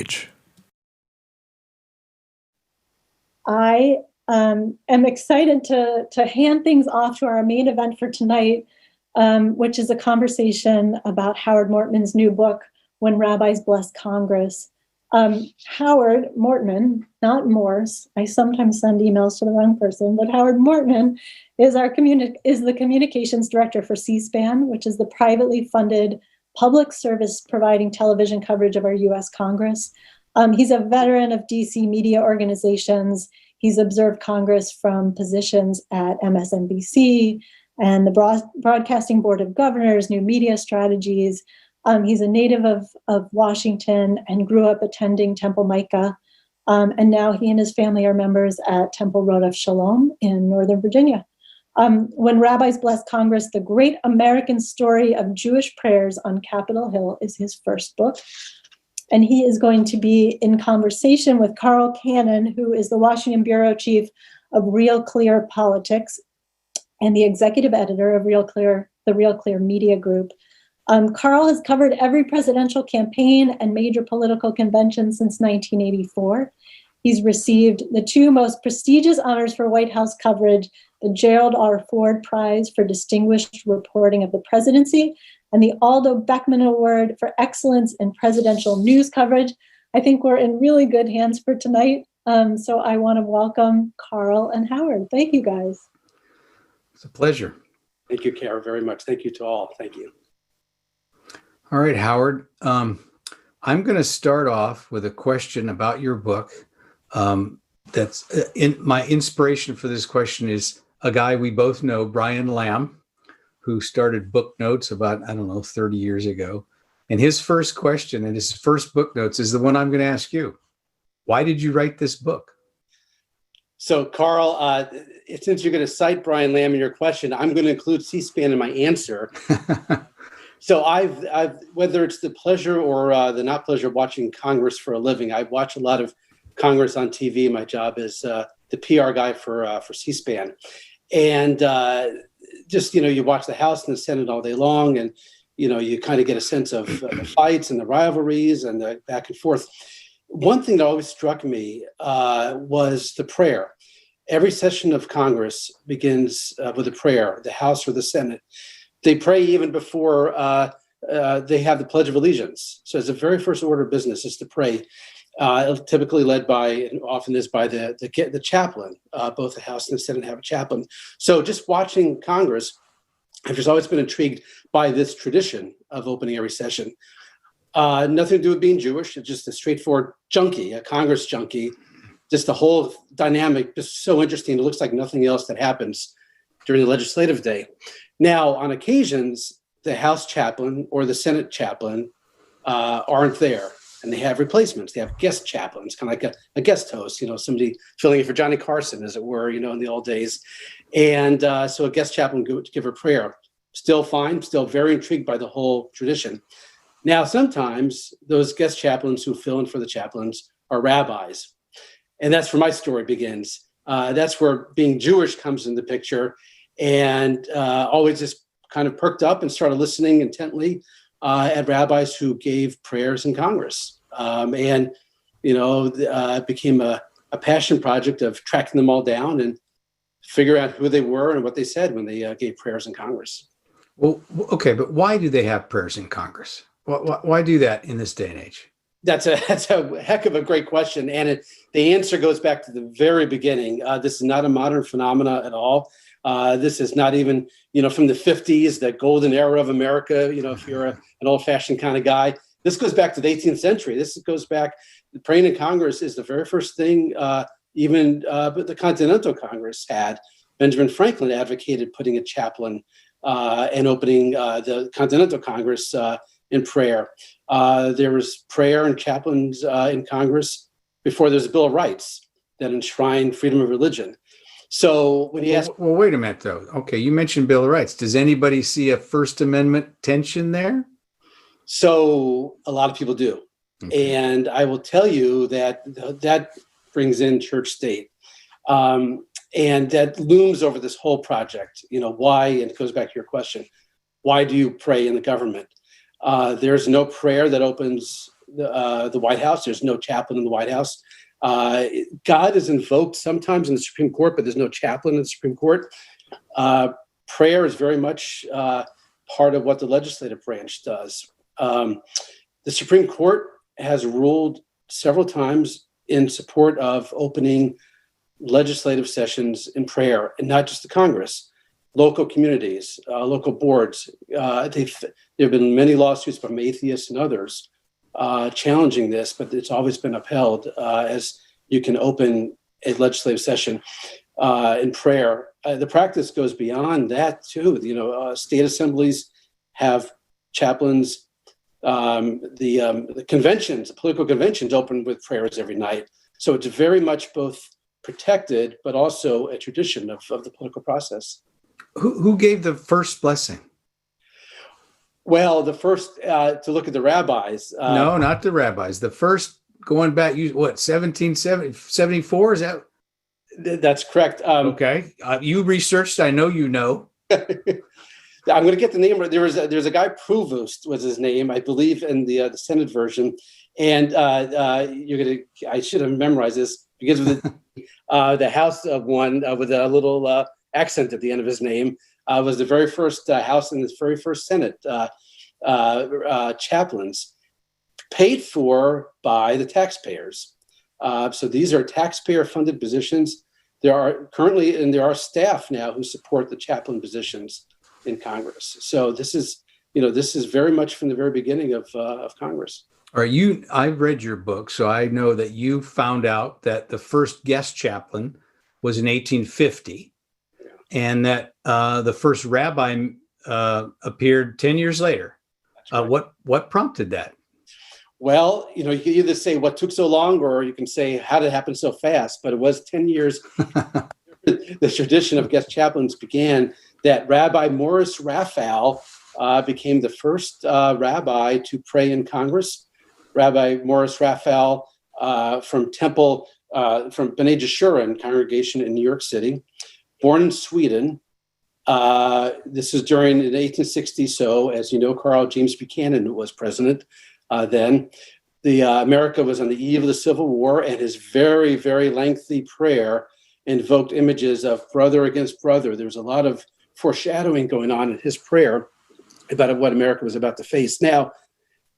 stage. I am excited to hand things off to our main event for tonight, which is a conversation about Howard Mortman's new book, When Rabbis Bless Congress. Howard Mortman, not Morse, I sometimes send emails to the wrong person, but Howard Mortman is the communications director for C-SPAN, which is the privately funded public service providing television coverage of our US Congress. He's a veteran of DC media organizations. He's observed Congress from positions at MSNBC and the Broadcasting Board of Governors, New Media Strategies. He's a native of Washington and grew up attending Temple Micah. And now he and his family are members at Temple Road of Shalom in Northern Virginia. When Rabbis Bless Congress, the great American story of Jewish prayers on Capitol Hill is his first book. And he is going to be in conversation with Carl Cannon, who is the Washington bureau chief of Real Clear Politics and the executive editor of the Real Clear Media Group. Carl has covered every presidential campaign and major political convention since 1984. He's received the two most prestigious honors for White House coverage, the Gerald R. Ford Prize for Distinguished Reporting of the Presidency, and the Aldo Beckman Award for Excellence in Presidential News Coverage. I think we're in really good hands for tonight. So I want to welcome Carl and Howard. Thank you, guys. It's a pleasure. Thank you, Kara, very much. Thank you to all. Thank you. All right, Howard. I'm going to start off with a question about your book. That's my inspiration for this question is a guy we both know, Brian Lamb, who started Book Notes about, 30 years ago. And his first question and his first Book Notes is the one I'm going to ask you. Why did you write this book? So, Carl, since you're going to cite Brian Lamb in your question, I'm going to include C-SPAN in my answer. So I've whether it's the pleasure or the not pleasure of watching Congress for a living, I watch a lot of Congress on TV. My job is the PR guy for C-SPAN. And just, you watch the House and the Senate all day long, and, you kind of get a sense of the fights and the rivalries and the back and forth. One thing that always struck me was the prayer. Every session of Congress begins with a prayer, the House or the Senate. They pray even before they have the Pledge of Allegiance. So it's the very first order of business is to pray, typically led by, and often is by the chaplain. Both the House and the Senate have a chaplain. So just watching Congress, I've just always been intrigued by this tradition of opening every session. Nothing to do with being Jewish. It's just a straightforward junkie, a Congress junkie. Just the whole dynamic, just so interesting. It looks like nothing else that happens during the legislative day. Now, on occasions, the House chaplain or the Senate chaplain aren't there, and they have replacements. They have guest chaplains, kind of like a guest host, somebody filling in for Johnny Carson, as it were, in the old days. And so a guest chaplain would give a prayer. Still fine, still very intrigued by the whole tradition. Now, sometimes those guest chaplains who fill in for the chaplains are rabbis. And that's where my story begins. That's where being Jewish comes in the picture. And always just kind of perked up and started listening intently at rabbis who gave prayers in Congress. It became a passion project of tracking them all down and figure out who they were and what they said when they gave prayers in Congress. Well, okay, but why do they have prayers in Congress? Why do that in this day and age? That's a heck of a great question. And the answer goes back to the very beginning. This is not a modern phenomena at all. This is not even, from the 50s, the golden era of America, if you're an old-fashioned kind of guy. This goes back to the 18th century. This goes back, praying in Congress is the very first thing even the Continental Congress had. Benjamin Franklin advocated putting a chaplain and opening the Continental Congress in prayer. There was prayer and chaplains in Congress before there was a Bill of Rights that enshrined freedom of religion. So when you ask... Well, wait a minute, though. Okay, you mentioned Bill of Rights. Does anybody see a First Amendment tension there? So a lot of people do. Okay. And I will tell you that brings in church state. And that looms over this whole project. Why, and it goes back to your question, why do you pray in the government? There's no prayer that opens the White House. There's no chaplain in the White House. God is invoked sometimes in the Supreme Court, but there's no chaplain in the Supreme Court. Prayer is very much part of what the legislative branch does. The Supreme Court has ruled several times in support of opening legislative sessions in prayer, and not just the Congress, local communities, local boards. There have been many lawsuits from atheists and others challenging this, but it's always been upheld as you can open a legislative session in prayer. The practice goes beyond that too. State assemblies have chaplains. The conventions, the political conventions, open with prayers every night. So it's very much both protected, but also a tradition of the political process. Who gave the first blessing? Well, the first, to look at the rabbis. No, not the rabbis. The first, going back, 1774? Is that? That's correct. Okay. You researched, I know you know. I'm going to get the name right. There's a guy, Provost was his name, I believe, in the Senate version. And I should have memorized this because of the House of one with a little accent at the end of his name was the very first House in this very first Senate chaplains paid for by the taxpayers. So these are taxpayer-funded positions. There are staff now who support the chaplain positions in Congress. So this is very much from the very beginning of Congress. All right, I've read your book, so I know that you found out that the first guest chaplain was in 1850, and that the first rabbi appeared 10 years later. Right. What prompted that? Well, you can either say what took so long, or you can say how did it happen so fast. But it was 10 years. The tradition of guest chaplains began. That Rabbi Morris Raphael became the first rabbi to pray in Congress. Rabbi Morris Raphael from B'nai Jeshurun congregation in New York City, born in Sweden. This is during the 1860s. So, as you know, Carl, James Buchanan was president then. America was on the eve of the Civil War, and his very, very lengthy prayer invoked images of brother against brother. There was a lot of foreshadowing going on in his prayer about what America was about to face. Now,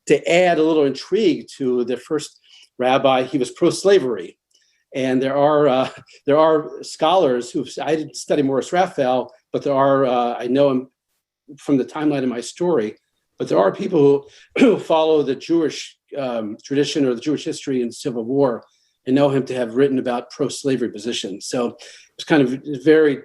to add a little intrigue to the first rabbi, he was pro-slavery. And there are scholars I didn't study Morris Raphael, but there are, I know him from the timeline of my story, but there are people who follow the Jewish tradition or the Jewish history in the Civil War and know him to have written about pro-slavery positions. So it's kind of very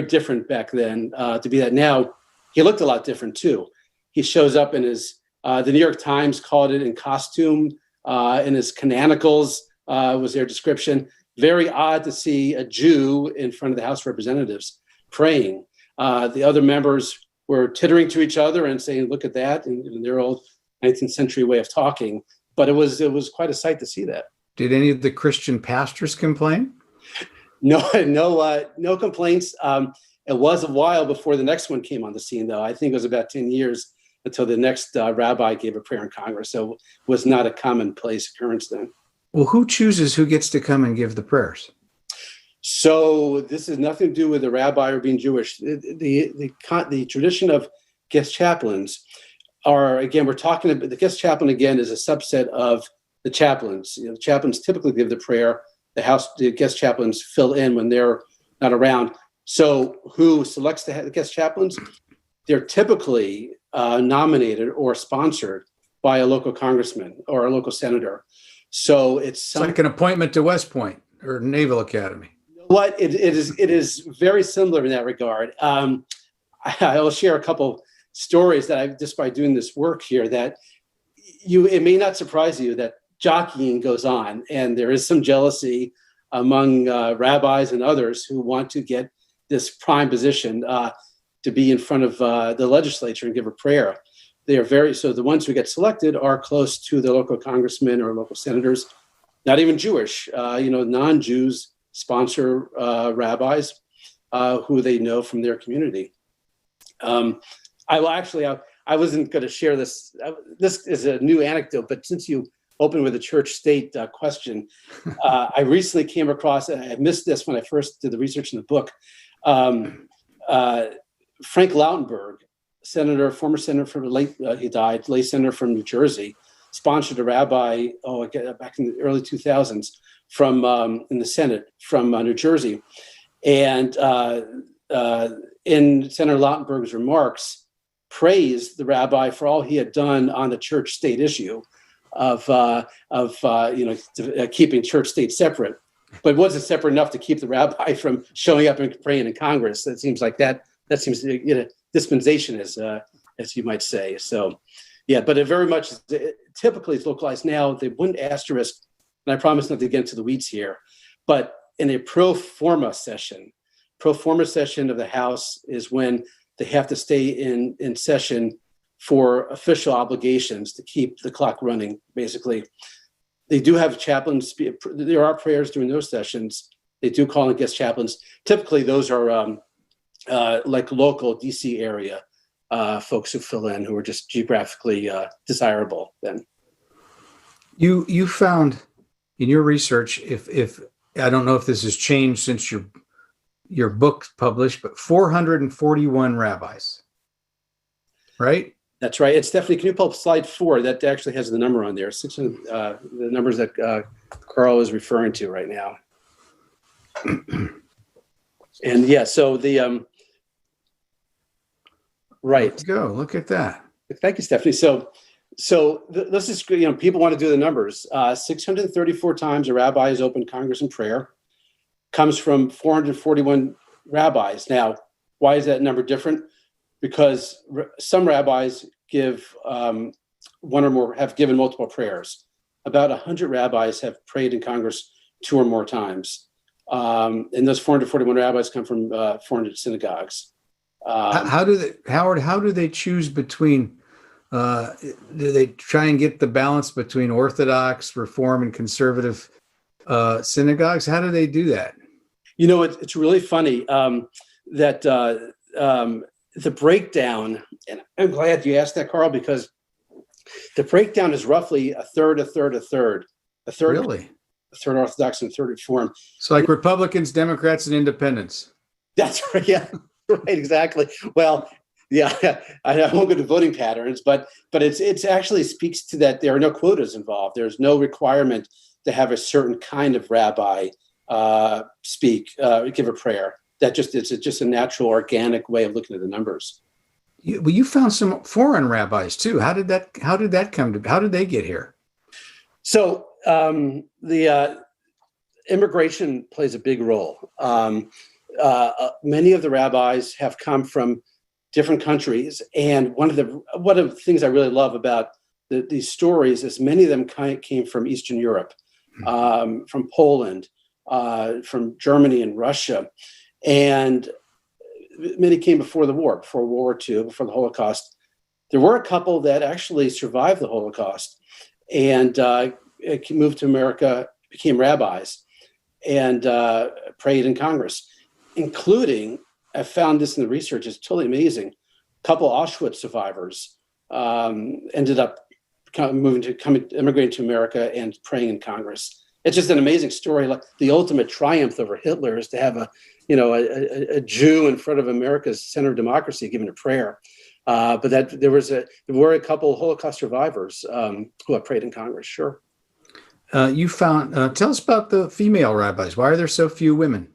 different back then to be that. Now, he looked a lot different too. He shows up in his, the New York Times called it in costume, in his canonicals was their description. Very odd to see a Jew in front of the House of Representatives praying. The other members were tittering to each other and saying, look at that, in their old 19th century way of talking. But it was quite a sight to see that. Did any of the Christian pastors complain? No complaints. It was a while before the next one came on the scene, though. I think it was about 10 years until the next rabbi gave a prayer in Congress. So it was not a commonplace occurrence then. Well, who chooses who gets to come and give the prayers? So this has nothing to do with the rabbi or being Jewish. The tradition of guest chaplains are, again, we're talking about the guest chaplain, again, is a subset of the chaplains. The chaplains typically give the prayer. The guest chaplains fill in when they're not around. So who selects the guest chaplains? They're typically nominated or sponsored by a local congressman or a local senator. So it's like an appointment to West Point or Naval Academy. What it is very similar in that regard. I'll share a couple stories that I've just by doing this work here that it may not surprise you that jockeying goes on, and there is some jealousy among rabbis and others who want to get this prime position to be in front of the legislature and give a prayer. They are so the ones who get selected are close to the local congressmen or local senators, not even Jewish. Non-Jews sponsor rabbis who they know from their community. I wasn't going to share this. This is a new anecdote, but since you opened with a church-state question, I recently came across, and I missed this when I first did the research in the book. Frank Lautenberg, former senator from he died, lay senator from New Jersey, sponsored a rabbi back in the early 2000s from in the Senate from New Jersey, and in Senator Lautenberg's remarks, praised the rabbi for all he had done on the church-state issue of keeping church-state separate, but wasn't separate enough to keep the rabbi from showing up and praying in Congress. That seems like that seems dispensation, as you might say. So, yeah, but it very much typically is localized now. They wouldn't asterisk, and I promise not to get into the weeds here, but in a pro forma session of the House is when they have to stay in session for official obligations to keep the clock running, basically. They do have chaplains. There are prayers during those sessions. They do call in guest chaplains. Typically, those are like local DC area folks who fill in, who are just geographically desirable then. You found in your research, if I don't know if this has changed since your book published, but 441 rabbis, right? That's right. It's Stephanie. Can you pull up slide 4? That actually has the number on there. 600, the numbers that Carl is referring to right now. And yeah, so the right. Let's go. Look at that. Thank you, Stephanie. So let's just, people want to do the numbers. 634 times a rabbi has opened Congress in prayer. Comes from 441 rabbis. Now, why is that number different? Because some rabbis give one or more, have given multiple prayers. About 100 rabbis have prayed in Congress 2 or more times. And those 441 rabbis come from 400 synagogues. How do they choose between, do they try and get the balance between Orthodox, Reform, and conservative synagogues? How do they do that? It's really funny that the breakdown, and I'm glad you asked that, Carl, because the breakdown is roughly a third. Really? A third Orthodox and a third Reform. So like Republicans, Democrats, and Independents. That's right. Yeah, right. Exactly. Well, yeah, I won't go to voting patterns, but it's actually speaks to that there are no quotas involved. There's no requirement to have a certain kind of rabbi give a prayer. It's just a natural, organic way of looking at the numbers. You found some foreign rabbis too. How did that come to? How did they get here? So the immigration plays a big role. Many of the rabbis have come from different countries, and one of the things I really love about these stories is many of them came from Eastern Europe, from Poland, from Germany and Russia. And many came before the war, before World War II, before the Holocaust. There were a couple that actually survived the Holocaust and moved to America, became rabbis, and prayed in Congress, including, I found this in the research, it's totally amazing, a couple Auschwitz survivors ended up immigrating to America and praying in Congress. It's just an amazing story. Like the ultimate triumph over Hitler is to have a Jew in front of America's center of democracy giving a prayer. But there were a couple Holocaust survivors who have prayed in Congress. Sure. You found. Tell us about the female rabbis. Why are there so few women?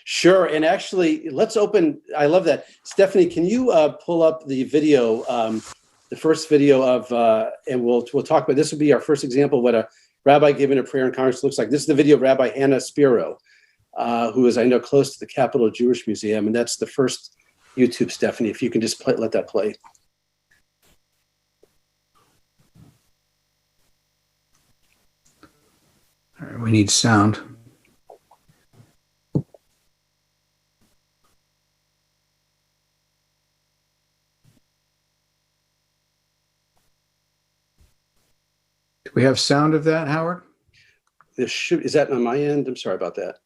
Sure. And actually, let's open. I love that. Stephanie, can you pull up the video, the first video of, and we'll talk about, this will be our first example of what a rabbi giving a prayer in Congress looks like. This is the video of Rabbi Hannah Spiro, who is, I know, close to the Capitol Jewish Museum. And that's the first YouTube, Stephanie, if you can just let that play. All right, we need sound. Do we have sound of that, Howard? Is that on my end? I'm sorry about that.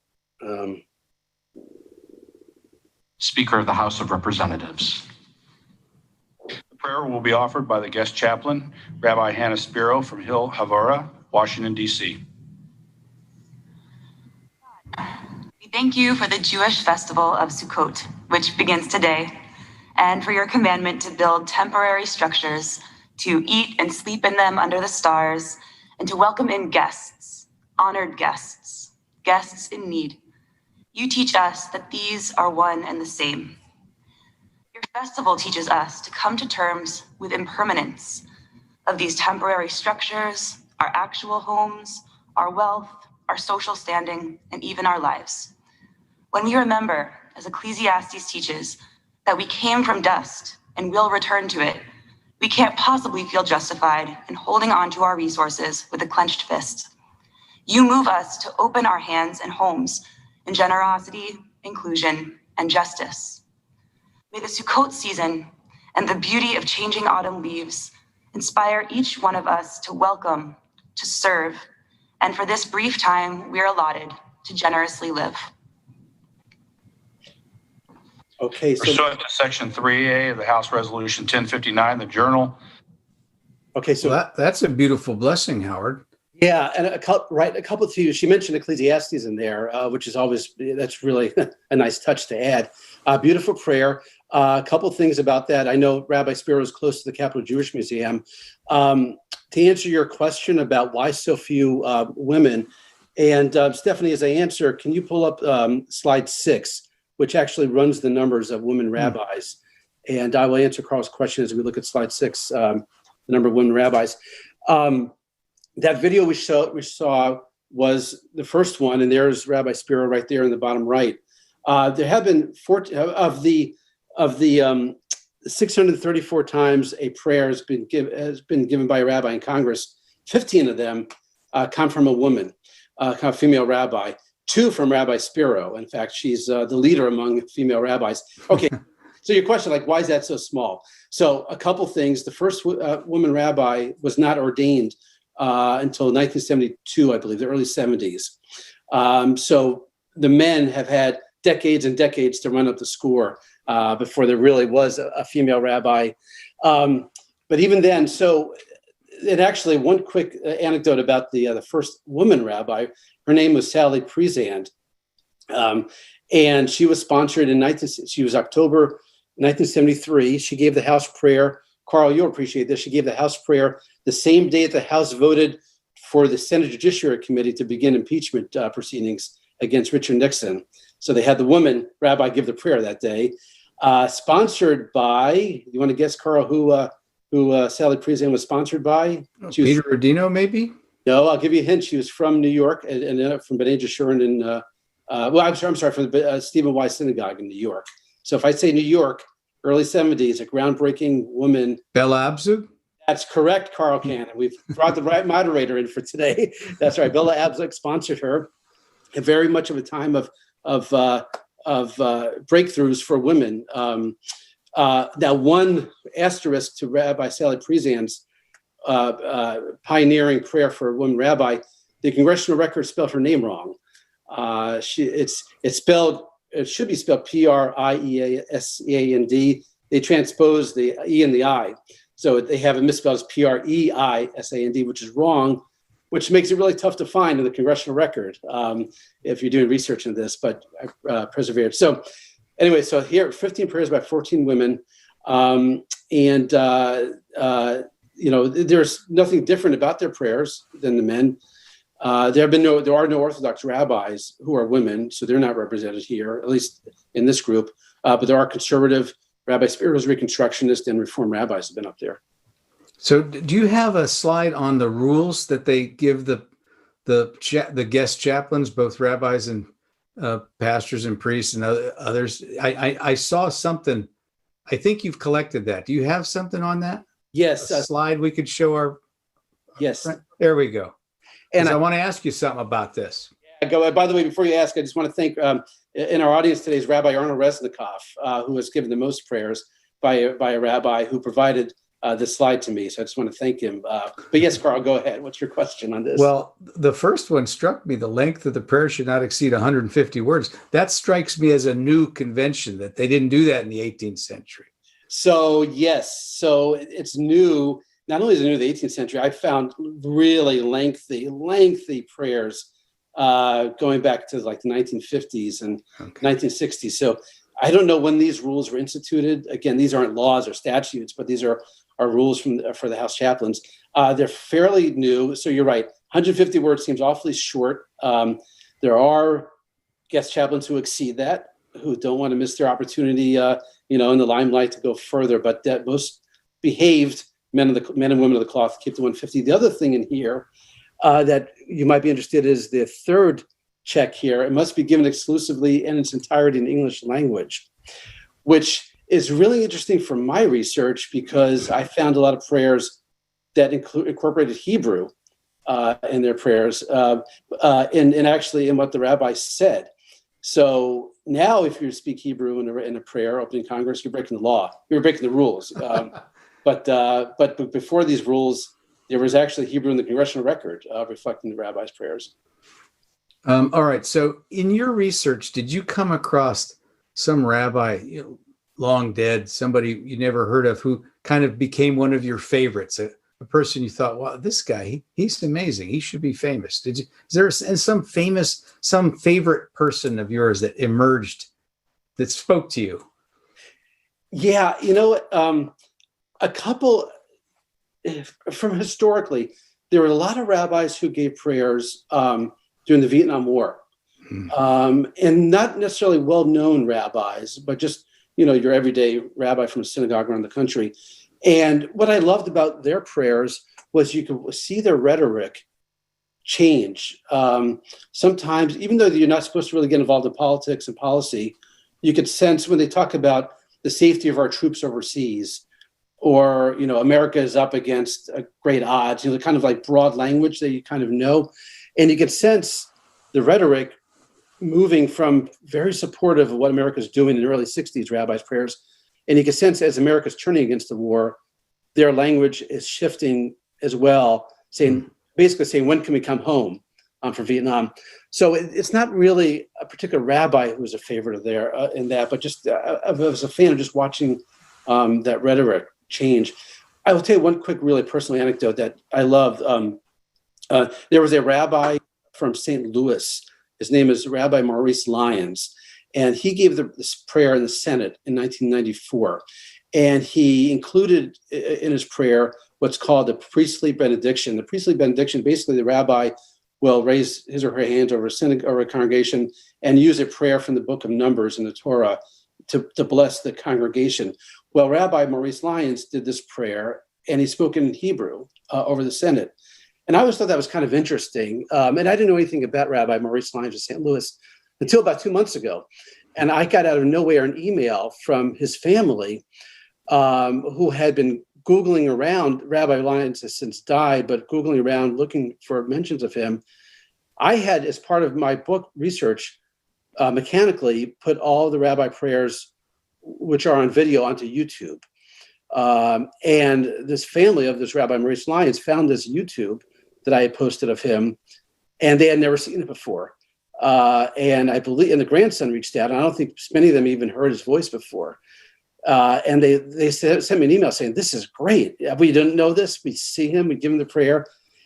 Speaker of the House of Representatives. Prayer will be offered by the guest chaplain, Rabbi Hannah Spiro from Hill Havara, Washington, D.C. We thank you for the Jewish festival of Sukkot, which begins today, and for your commandment to build temporary structures, to eat and sleep in them under the stars, and to welcome in guests, honored guests, guests in need. You teach us that these are one and the same. Your festival teaches us to come to terms with impermanence of these temporary structures, our actual homes, our wealth, our social standing, and even our lives. When we remember, as Ecclesiastes teaches, that we came from dust and will return to it, we can't possibly feel justified in holding on to our resources with a clenched fist. You move us to open our hands and homes in generosity, inclusion, and justice. May the Sukkot season and the beauty of changing autumn leaves inspire each one of us to welcome, to serve, and for this brief time we are allotted to generously live. Okay, so Pursuant to Section 3A of the House Resolution 1059, the Journal. okay, so Well, that's a beautiful blessing, Howard. yeah, and a couple to you. She mentioned Ecclesiastes in there, which is always that's really a nice touch to add. Beautiful prayer. A couple things about that. I know Rabbi Spiro is close to the Capitol Jewish Museum. To answer your question about why so few women, and Stephanie, as I answer, can you pull up slide 6, which actually runs the numbers of women rabbis? And I will answer Carl's question as we look at slide 6, the number of women rabbis. That video we saw was the first one, and there's Rabbi Spiro right there in the bottom right. There have been 14 of the 634 times a prayer has been given by a rabbi in Congress. 15 of them come from a woman, a female rabbi. 2 from Rabbi Spiro. In fact, she's the leader among female rabbis. Okay, so your question, like, why is that so small? So a couple things. The first woman rabbi was not ordained until 1972, I believe, the early 70s. So the men have had decades and decades to run up the score before there really was a female rabbi. But even then, so and actually one quick anecdote about the first woman rabbi. Her name was Sally Prezand, and she was sponsored she was October 1973. She gave the House prayer. Carl, you'll appreciate this. She gave the House prayer the same day that the House voted for the Senate Judiciary Committee to begin impeachment proceedings against Richard Nixon. So they had the woman rabbi give the prayer that day, sponsored by. You want to guess, Carl, who Sally Prezand was sponsored by? Peter Rodino, maybe? No, I'll give you a hint. She was from New York and from B'nai Jeshurun in, I'm sorry, from the Stephen Wise Synagogue in New York. So if I say New York, early 70s, a groundbreaking woman. Bella Abzug? That's correct, Carl Cannon. We've brought the right moderator in for today. That's right. Bella Abzug sponsored her. And very much of a time of breakthroughs for women. That one asterisk to Rabbi Sally Prezand's pioneering prayer for a woman rabbi, the congressional record spelled her name wrong. It should be spelled Priesand. They transpose the E and the I. So they have it misspelled as Preisand, which is wrong, which makes it really tough to find in the congressional record if you're doing research on this, but I persevered. So anyway, so here, 15 prayers by 14 women. There's nothing different about their prayers than the men. There are no Orthodox rabbis who are women, so they're not represented here, at least in this group. But there are conservative Rabbi Spiro's Reconstructionist and Reform rabbis have been up there. So do you have a slide on the rules that they give the guest chaplains, both rabbis and pastors and priests and others? I saw something. I think you've collected that. Do you have something on that? Yes. A slide we could show our yes. Friend? There we go. And I want to ask you something about this. By the way, before you ask, I just want to thank in our audience today is Rabbi Arnold Resnikoff, who was given the most prayers by a rabbi who provided this slide to me. So I just want to thank him. But yes, Carl, go ahead. What's your question on this? Well, the first one struck me. The length of the prayer should not exceed 150 words. That strikes me as a new convention, that they didn't do that in the 18th century. So yes, so it's new. Not only is it new in the 18th century, I found really lengthy prayers going back to like the 1950s and 1960s. So I don't know when these rules were instituted. Again, these aren't laws or statutes, but these are rules for the house chaplains. They're fairly new. So you're right. 150 words seems awfully short. There are guest chaplains who exceed that, who don't want to miss their opportunity, in the limelight to go further. But that most behaved men and women of the cloth keep to 150. The other thing in here that you might be interested in is the third check here. It must be given exclusively in its entirety in English language, which is really interesting for my research because I found a lot of prayers that incorporated Hebrew in their prayers, and actually in what the rabbi said. So now, if you speak Hebrew in a prayer opening Congress, you're breaking the law. You're breaking the rules. But before these rules, there was actually Hebrew in the congressional record reflecting the rabbi's prayers. All right. So in your research, did you come across some rabbi, long dead, somebody you never heard of, who kind of became one of your favorites, a person you thought, wow, this guy, he's amazing. He should be famous. Is there some favorite person of yours that emerged that spoke to you? Yeah. A couple from historically, there were a lot of rabbis who gave prayers during the Vietnam War, and not necessarily well-known rabbis, but just, your everyday rabbi from a synagogue around the country. And what I loved about their prayers was you could see their rhetoric change. Sometimes, even though you're not supposed to really get involved in politics and policy, you could sense when they talk about the safety of our troops overseas, or, America is up against great odds, kind of like broad language that you kind of know. And you could sense the rhetoric moving from very supportive of what America's doing in the early 60s, rabbis' prayers. And you could sense as America's turning against the war, their language is shifting as well, basically saying, when can we come home from Vietnam? So it's not really a particular rabbi who was a favorite of there in that, but just I was a fan of just watching that rhetoric change. I will tell you one quick, really personal anecdote that I loved. There was a rabbi from St. Louis. His name is Rabbi Maurice Lyons, and he gave this prayer in the Senate in 1994. And he included in his prayer what's called the priestly benediction. The priestly benediction, basically the rabbi will raise his or her hands over a congregation and use a prayer from the book of Numbers in the Torah to bless the congregation. Well, Rabbi Maurice Lyons did this prayer, and he spoke in Hebrew over the Senate. And I always thought that was kind of interesting. And I didn't know anything about Rabbi Maurice Lyons of St. Louis until about 2 months ago. And I got out of nowhere an email from his family who had been Googling around. Rabbi Lyons has since died, but Googling around looking for mentions of him. I had, as part of my book research, mechanically put all the rabbi prayers, which are on video, onto YouTube. And this family of this Rabbi Maurice Lyons found this YouTube that I had posted of him, and they had never seen it before. And I believe, and the grandson reached out, and I don't think many of them even heard his voice before. And they sent me an email saying, "This is great. We didn't know this. We see him, we give him the prayer."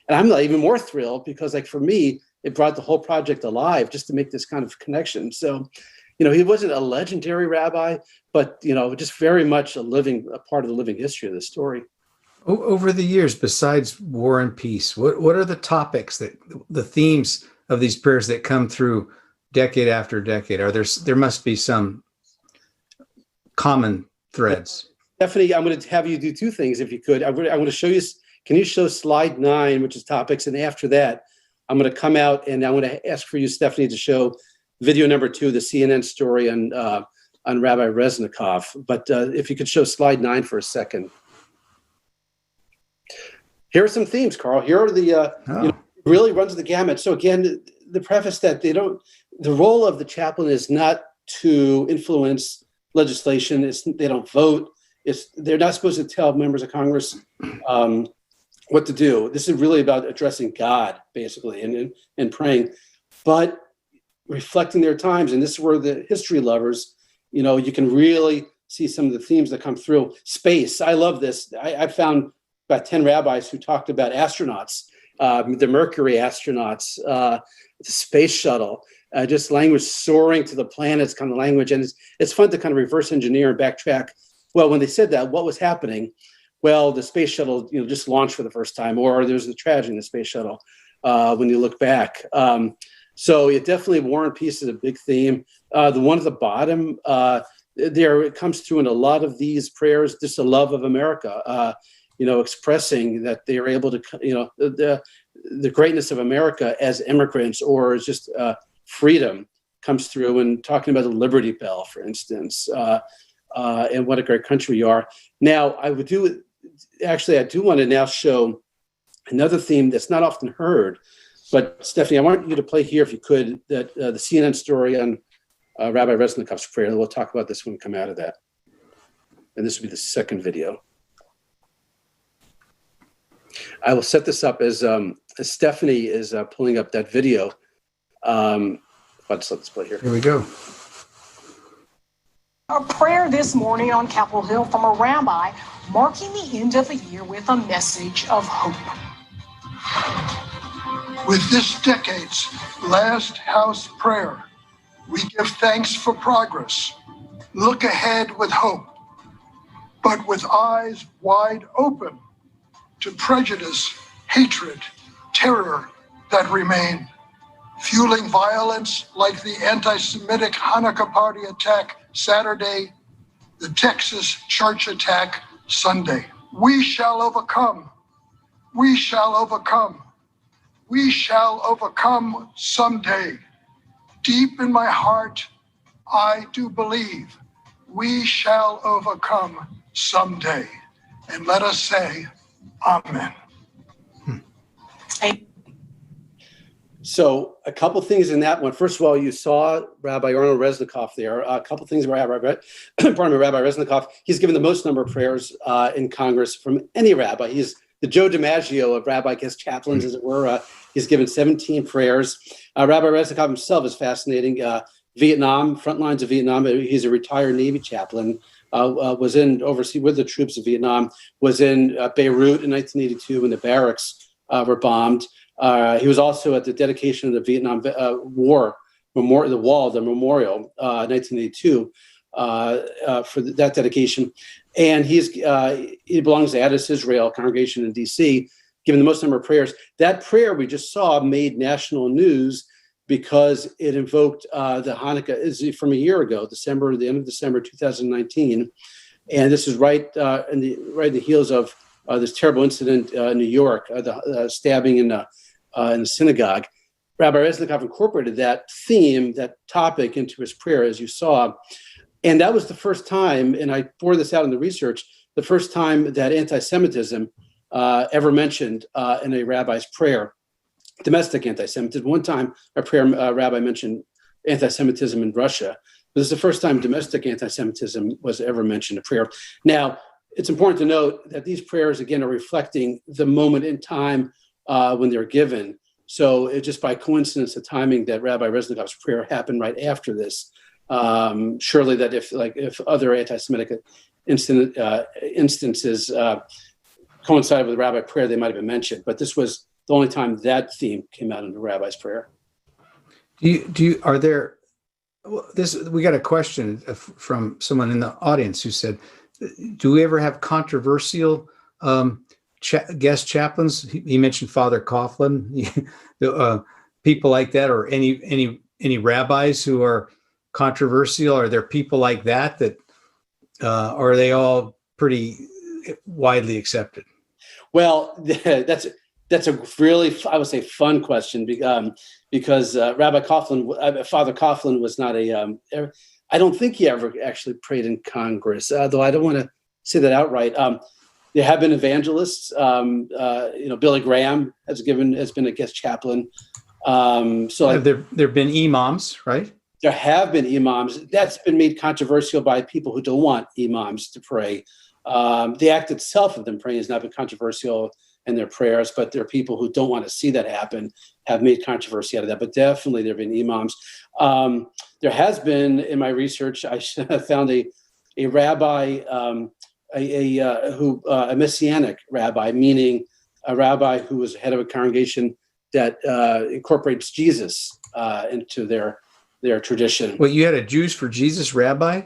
And I'm even more thrilled because, like, for me, it brought the whole project alive just to make this kind of connection. So, he wasn't a legendary rabbi, but, just very much a part of the living history of the story. Over the years, besides war and peace, what are the topics the themes of these prayers that come through decade after decade? There must be some common threads. Stephanie, I'm going to have you do two things if you could. I'm going to show you. Can you show slide 9, which is topics? And after that, I'm going to come out and I'm going to ask for you, Stephanie, to show video number 2, the CNN story on Rabbi Reznikov. But if you could show slide 9 for a second. Here are some themes, Carl. Here are the really runs the gamut. So again, the preface that the role of the chaplain is not to influence legislation. They don't vote. They're not supposed to tell members of Congress what to do. This is really about addressing God, basically, and praying, but reflecting their times. And this is where the history lovers, you can really see some of the themes that come through. Space, I love this. I found about 10 rabbis who talked about astronauts, the Mercury astronauts, the space shuttle, just language soaring to the planets kind of language. And it's fun to kind of reverse engineer and backtrack. Well, when they said that, what was happening? Well, the space shuttle, just launched for the first time, or there's a tragedy in the space shuttle when you look back. So it definitely War and Peace is a big theme. The one at the bottom, it comes through in a lot of these prayers, just the love of America, expressing that they are able to, the greatness of America as immigrants, or as just freedom comes through, and talking about the Liberty Bell, for instance, and what a great country we are. Now, I do want to now show another theme that's not often heard, but Stephanie, I want you to play here, if you could, that the CNN story on Rabbi Resnikov's prayer. We'll talk about this when we come out of that. And this will be the second video. I will set this up as Stephanie is pulling up that video. Let's let this play here. Here we go. A prayer this morning on Capitol Hill from a rabbi marking the end of the year with a message of hope. With this decade's last house prayer, we give thanks for progress, look ahead with hope, but with eyes wide open to prejudice, hatred, terror that remain, fueling violence like the anti-Semitic Hanukkah party attack Saturday, the Texas church attack Sunday. We shall overcome. We shall overcome. We shall overcome someday. Deep in my heart, I do believe we shall overcome someday. And let us say, Amen. So a couple things in that one. First of all, you saw Rabbi Arnold Resnikov there. A couple things about Rabbi Resnikov. He's given the most number of prayers in Congress from any rabbi. He's the Joe DiMaggio of rabbi guest chaplains, as it were. He's given 17 prayers. Rabbi Resnikov himself is fascinating. Vietnam, front lines of Vietnam. He's a retired Navy chaplain. Was in overseas with the troops of Vietnam. Was in Beirut in 1982 when the barracks were bombed. He was also at the dedication of the Vietnam War memorial, the memorial, 1982, for that dedication. And he belongs to Addis Israel congregation in D.C., given the most number of prayers. That prayer we just saw made national news because it invoked the Hanukkah is from a year ago, the end of December 2019, and this is right in the heels of this terrible incident in New York, the stabbing in the synagogue. Rabbi Resnikov incorporated that theme, that topic, into his prayer, as you saw, and that was the first time, and I bore this out in the research, the first time that anti-Semitism ever mentioned in a rabbi's prayer. Domestic anti-Semitism. One time, a prayer rabbi mentioned anti-Semitism in Russia. This is the first time domestic anti-Semitism was ever mentioned in a prayer. Now, it's important to note that these prayers, again, are reflecting the moment in time when they're given. So it's just by coincidence, the timing that Rabbi Resnikov's prayer happened right after this. Surely that if other anti-Semitic instances coincided with rabbi prayer, they might have been mentioned. But this was the only time that theme came out in the rabbi's prayer. We got a question from someone in the audience who said, do we ever have controversial guest chaplains? He mentioned Father Coughlin, people like that, or any rabbis who are controversial? Are there people like that or are they all pretty widely accepted? Well, that's a really, I would say, fun question because Rabbi Coughlin, Father Coughlin was not I don't think he ever actually prayed in Congress, though I don't want to say that outright. There have been evangelists. Billy Graham has been a guest chaplain. So there have been imams, right? There have been imams. That's been made controversial by people who don't want imams to pray. The act itself of them praying has not been controversial in their prayers, but there are people who don't want to see that happen, have made controversy out of that. But definitely there have been imams. There has been, in my research, I found a rabbi, a messianic rabbi, meaning a rabbi who was head of a congregation that incorporates Jesus into their tradition. Well, you had a Jews for Jesus rabbi?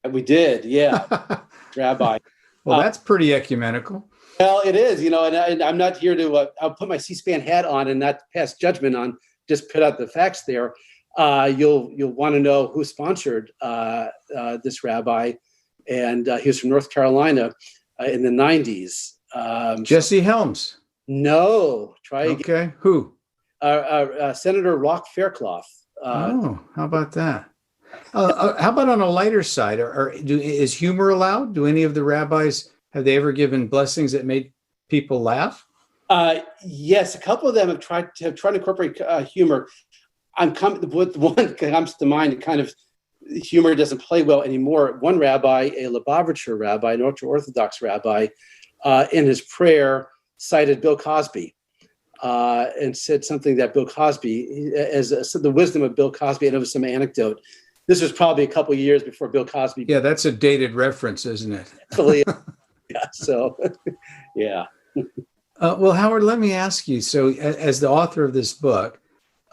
We did, yeah, rabbi. Well, that's pretty ecumenical. Well, it is, and I'm not here to, I'll put my C-SPAN hat on and not pass judgment on, just put out the facts there. You'll want to know who sponsored this rabbi, and he was from North Carolina in the 90s. Jesse Helms. No, try again. Okay, who? Senator Rock Faircloth. How about that? How about on a lighter side? Is humor allowed? Do any of the rabbis, have they ever given blessings that made people laugh? Yes, a couple of them have tried to incorporate humor. The one that comes to mind, kind of humor doesn't play well anymore. One rabbi, a Lubavitcher rabbi, an ultra-Orthodox rabbi, in his prayer cited Bill Cosby and said something that Bill Cosby, the wisdom of Bill Cosby, and it was some anecdote. This was probably a couple of years before Bill Cosby. Yeah, that's a dated reference, isn't it? Yeah, so, yeah. Well, Howard, let me ask you, so as the author of this book,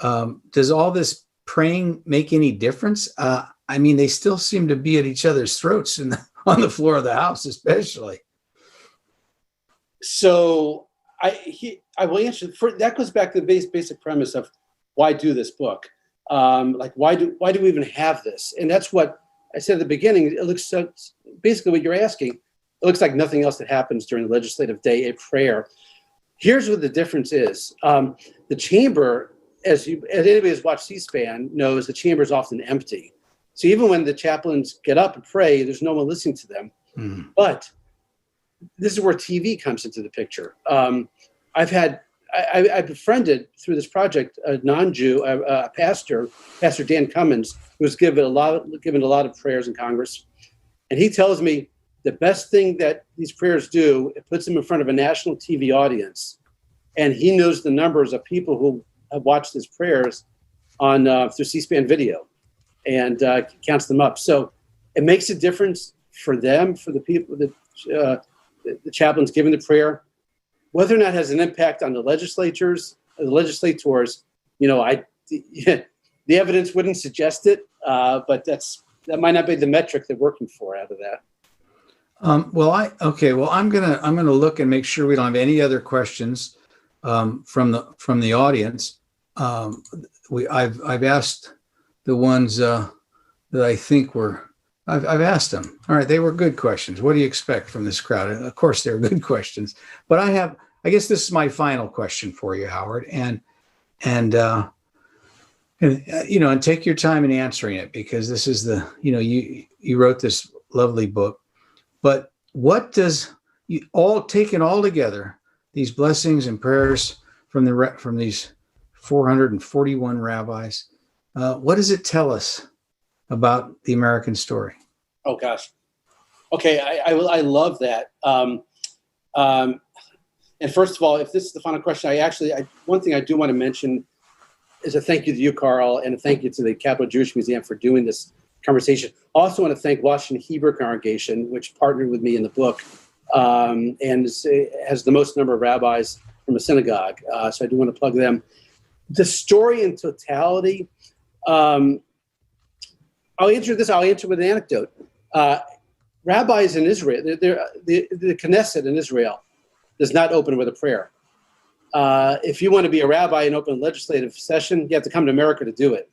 does all this praying make any difference? I mean, they still seem to be at each other's throats on the floor of the house, especially. So I will answer, that goes back to the basic premise of why do this book? Why do we even have this? And that's what I said at the beginning. It looks so, basically what you're asking, it looks like nothing else that happens during the legislative day, a prayer. Here's what the difference is. The chamber, as anybody who's watched C-SPAN knows, the chamber is often empty. So even when the chaplains get up and pray, there's no one listening to them. Mm. But this is where TV comes into the picture. I befriended through this project a non-Jew, a pastor, Pastor Dan Cummins, who's given a lot of prayers in Congress, and he tells me the best thing that these prayers do, it puts them in front of a national TV audience, and he knows the numbers of people who have watched his prayers on through C-SPAN video, and counts them up. So it makes a difference for them, for the people, the chaplains giving the prayer. Whether or not it has an impact on the legislators, the evidence wouldn't suggest it, but that might not be the metric they're working for out of that. I'm gonna look and make sure we don't have any other questions from the audience. I've asked the ones that I think were. I've asked them. All right, they were good questions. What do you expect from this crowd? And of course, they're good questions. But I guess this is my final question for you, Howard, and take your time in answering it, because this is you wrote this lovely book. But what does taken all together, these blessings and prayers from these 441 rabbis, what does it tell us about the American story? Oh gosh. Okay, I love that. And first of all, if this is the final question, one thing I do want to mention is a thank you to you, Carl, and a thank you to the Capital Jewish Museum for doing this conversation. I also want to thank Washington Hebrew Congregation, which partnered with me in the book, and has the most number of rabbis from a synagogue. So I do want to plug them. The story in totality, I'll answer with an anecdote. Rabbis in Israel, the Knesset in Israel does not open with a prayer. If you want to be a rabbi and open a legislative session, you have to come to America to do it.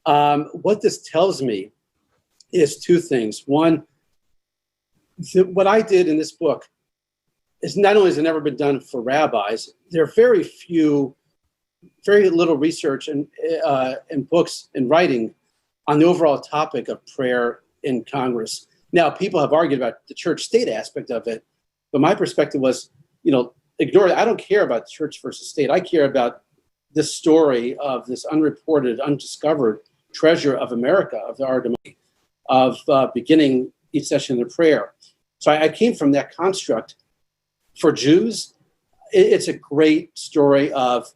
What this tells me is two things. One, what I did in this book is not only has it never been done for rabbis, there are very little research and books and writing on the overall topic of prayer in Congress. Now, people have argued about the church-state aspect of it, but my perspective was, ignore it. I don't care about church versus state. I care about this story of this unreported, undiscovered treasure of America, of our domain, of beginning each session in prayer. So I came from that construct. For Jews, it's a great story of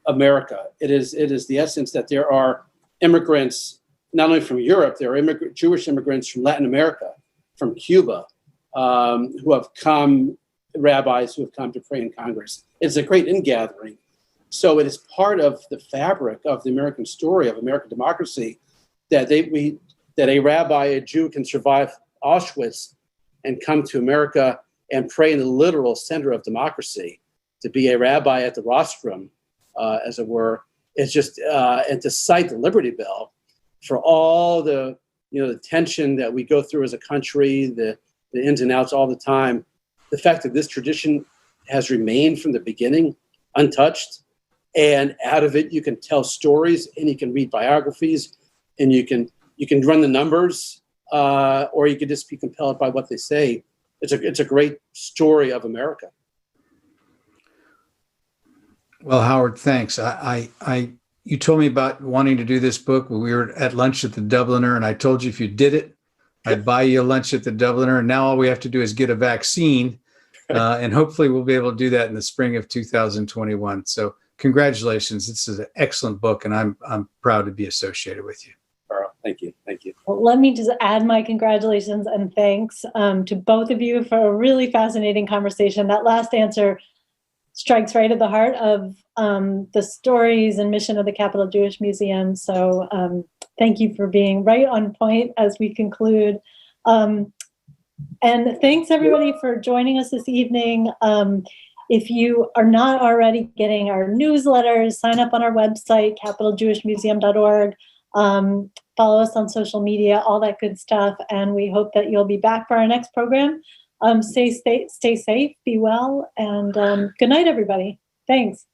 America. It is the essence that there are immigrants not only from Europe, there are Jewish immigrants from Latin America, from Cuba, who have come, rabbis who have come to pray in Congress. It's a great ingathering. So it is part of the fabric of the American story, of American democracy, that a rabbi, a Jew, can survive Auschwitz and come to America and pray in the literal center of democracy. To be a rabbi at the rostrum, as it were, is just, and to cite the Liberty Bell for all the, the tension that we go through as a country, the ins and outs all the time. The fact that this tradition has remained from the beginning untouched, and out of it you can tell stories and you can read biographies and you can run the numbers, or you can just be compelled by what they say. It's a great story of America. Well, Howard, thanks. You told me about wanting to do this book. We were at lunch at the Dubliner, and I told you if you did it, I'd buy you a lunch at the Dubliner. And now all we have to do is get a vaccine, and hopefully we'll be able to do that in the spring of 2021. So congratulations. This is an excellent book, and I'm proud to be associated with you. Carl, thank you. Well, let me just add my congratulations and thanks to both of you for a really fascinating conversation. That last answer strikes right at the heart of the stories and mission of the Capital Jewish Museum. So thank you for being right on point as we conclude. And thanks everybody for joining us this evening. If you are not already getting our newsletters, sign up on our website, capitaljewishmuseum.org. Follow us on social media, all that good stuff. And we hope that you'll be back for our next program. Stay safe, be well, and good night, everybody. Thanks.